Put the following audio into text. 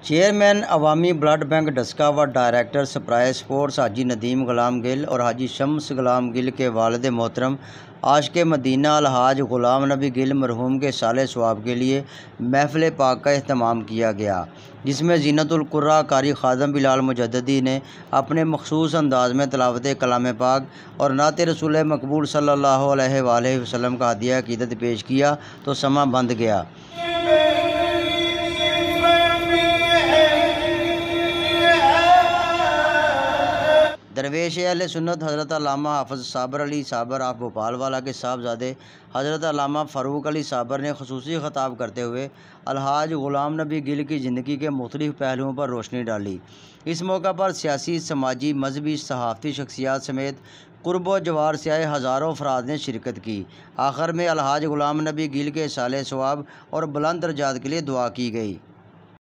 Chairman अवामी blood bank Daska व director surprise sports हाजी नदीम गुलाम गिल और हाजी शम्स गुलाम गिल के वालिद मोहतरम आशिक मदीना अलहाज गुलाम नबी गिल मरहूम के साले सवाब के लिए महफिल पाक का अहतमाम किया गया, जिसमें ज़ीनतुल कुर्रा कारी खादम बिलाल मुजद्ददी ने अपने मखसूस अंदाज में तिलावत कलाम पाक और नात रसूल मकबूल सल्लल्लाहु अलैहि वसल्लम का हदिया अक़ीदत पेश किया तो समा बंद गया। दरवेश अहले सुन्नत हज़रत अल्लामा हाफ़िज़ साबर अली साबर ऑफ भोपालवाला के साहबजादे हज़रत अल्लामा फ़ारूक अली साबर ने ख़ुसूसी ख़िताब करते हुए अलहाज ग़ुलाम नबी गिल की ज़िंदगी के मुख्तलिफ़ पहलुओं पर रोशनी डाली। इस मौका पर सियासी, समाजी, मजहबी, सहाफ़ती शख्सियात समेत कुर्ब व जवार से आए हज़ारों अफराद ने शिरकत की। आखिर में अलहाज ग़ुलाम नबी गिल के साले सवाब और बुलंद दर्जात के लिए दुआ की गई।